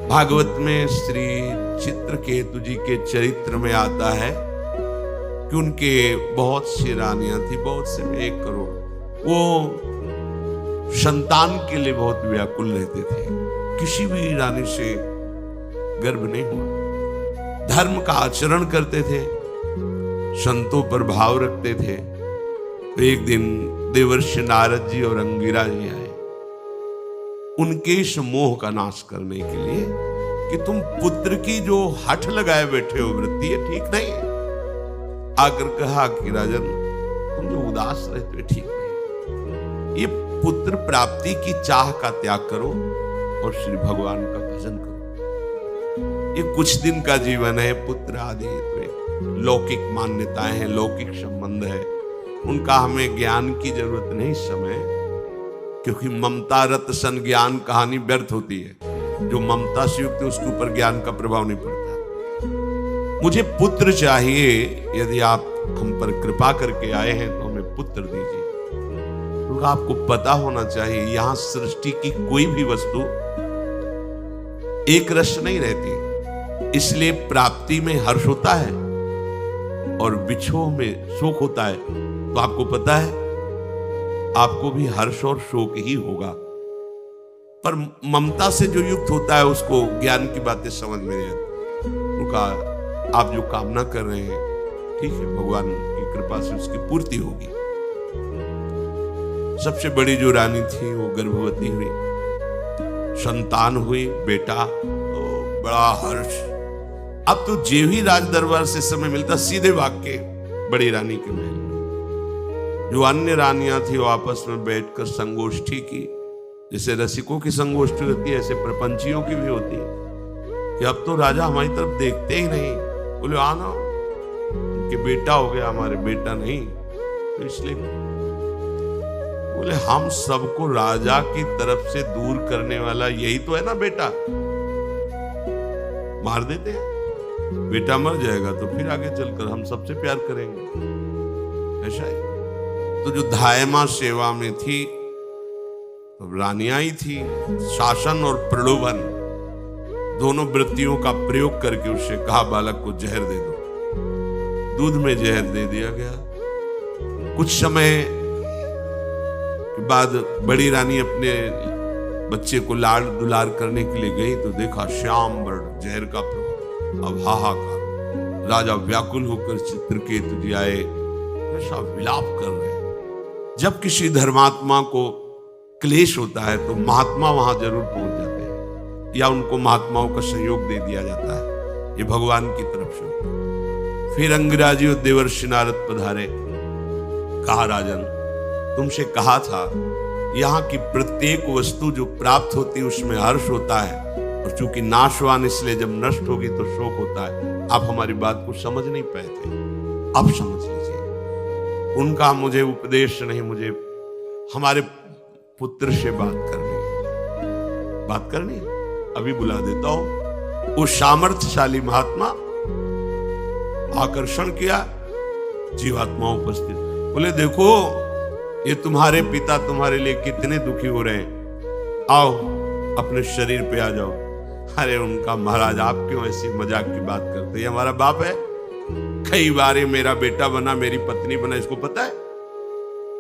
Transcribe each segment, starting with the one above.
भागवत में श्री चित्रकेतु जी के चरित्र में आता है कि उनके बहुत सी रानियां थी, बहुत से में 1 करोड़। वो संतान के लिए बहुत व्याकुल रहते थे, किसी भी रानी से गर्भ नहीं हुआ। धर्म का आचरण करते थे, संतों पर भाव रखते थे। तो एक दिन देवर्षि नारद जी और अंगिरा जी आए उनके इस मोह का नाश करने के लिए कि तुम पुत्र की जो हठ लगाए बैठे हो वृत्ति है ठीक नहीं है। आकर कहा कि राजन, तुम जो उदास रहते हो ठीक नहीं, ये पुत्र प्राप्ति की चाह का त्याग करो और श्री भगवान का भजन करो। ये कुछ दिन का जीवन है, पुत्र आदि तो लौकिक मान्यताएं हैं, लौकिक संबंध है, उनका हमें ज्ञान की जरूरत नहीं इस समय, क्योंकि ममता रत सन ज्ञान कहानी व्यर्थ होती है। जो ममता से युक्त है उसके ऊपर ज्ञान का प्रभाव नहीं पड़ता। मुझे पुत्र चाहिए, यदि आप हम पर कृपा करके आए हैं तो हमें पुत्र दीजिए। तो आपको पता होना चाहिए यहां सृष्टि की कोई भी वस्तु एक रस नहीं रहती, इसलिए प्राप्ति में हर्ष होता है और बिछोह में शोक होता है। तो आपको पता है आपको भी हर्ष और शोक ही होगा, पर ममता से जो युक्त होता है उसको ज्ञान की बातें समझ में नहीं आती। उनका आप जो कामना कर रहे हैं ठीक है, भगवान की कृपा से उसकी पूर्ति होगी। सबसे बड़ी जो रानी थी वो गर्भवती हुई, संतान हुई, बेटा, तो बड़ा हर्ष। अब तो जे ही राज दरबार से समय मिलता सीधे भाग के बड़ी रानी के महल में। जो अन्य रानियां थी वो आपस में बैठकर संगोष्ठी की, जैसे रसिकों की संगोष्ठी होती है ऐसे प्रपंचियों की भी होती है कि अब तो राजा हमारी तरफ देखते ही नहीं, बोले आना उनके बेटा हो गया, हमारे बेटा नहीं, तो इसलिए बोले हम सबको राजा की तरफ से दूर करने वाला यही तो है ना बेटा, मार देते हैं, बेटा मर जाएगा तो फिर आगे चलकर हम सबसे प्यार करेंगे, ऐसा है। तो जो धायमा सेवा में थी तो रानियां ही थी, शासन और प्रलोभन दोनों वृत्तियों का प्रयोग करके उससे कहा बालक को जहर दे दो। दूध में जहर दे दिया गया। कुछ समय के बाद बड़ी रानी अपने बच्चे को लाड़ दुलार करने के लिए गई तो देखा श्याम वर्ण जहर का प्रभाव। अब हाहाकार, राजा व्याकुल होकर चित्रकेतु जी आए, ऐसा विलाप कर रहे हैं। जब किसी धर्मात्मा को क्लेश होता है तो महात्मा वहां जरूर पहुंच जाते हैं या उनको महात्माओं का सहयोग दे दिया जाता है, ये भगवान की तरफ से होता है। फिर अंगिरा जी और देवर्षि नारद पधारे, कहा राजन तुमसे कहा था यहाँ की प्रत्येक वस्तु जो प्राप्त होती है उसमें हर्ष होता है, और चूंकि नाशवान इसलिए जब नष्ट होगी तो शोक होता है। आप हमारी बात को समझ नहीं पाए थे, अब समझ लीजिए। उनका मुझे उपदेश नहीं, मुझे हमारे पुत्र से बात करनी है, अभी बुला देता हूं। वो सामर्थ्यशाली महात्मा आकर्षण किया, जीवात्मा उपस्थित, बोले देखो ये तुम्हारे पिता तुम्हारे लिए कितने दुखी हो रहे हैं, आओ अपने शरीर पे आ जाओ। अरे उनका महाराज आप क्यों ऐसी मजाक की बात करते हैं, हमारा बाप है, कई बार ये मेरा बेटा बना, मेरी पत्नी बना, इसको पता है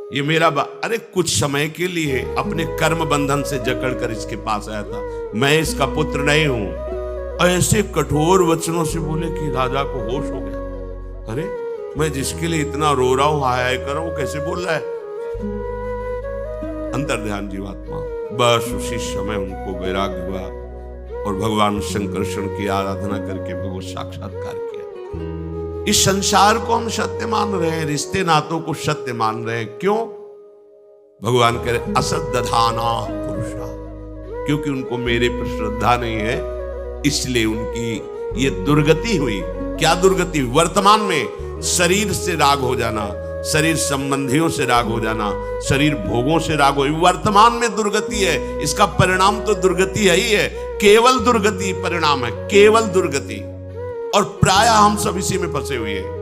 ये मेरा अरे कुछ समय के लिए अपने कर्म बंधन से जकड़कर इसके पास आया था, मैं इसका पुत्र नहीं हूं। ऐसे कठोर वचनों से बोले कि राजा को होश हो गया। अरे मैं जिसके लिए इतना रो रहा हूं, हाय हाय कर रहा हूं, कैसे बोल रहा है। अंतर ध्यान जीवात्मा। बस उसी समय उनको वैराग्य हुआ और भगवान शंकरषण की आराधना करके भगवत साक्षात्कार किया। इस संसार को हम सत्य मान रहे हैं, रिश्ते नातों को सत्य मान रहे हैं, क्यों? भगवान कह रहे असत दधाना पुरुषा, क्योंकि उनको मेरे पर श्रद्धा नहीं है, इसलिए उनकी ये दुर्गति हुई। क्या दुर्गति? वर्तमान में शरीर से राग हो जाना, शरीर संबंधियों से राग हो जाना, शरीर भोगों से राग हो, वर्तमान में दुर्गति है। इसका परिणाम तो दुर्गति है ही है, केवल दुर्गति परिणाम है, केवल दुर्गति। और प्रायः हम सब इसी में फंसे हुए हैं।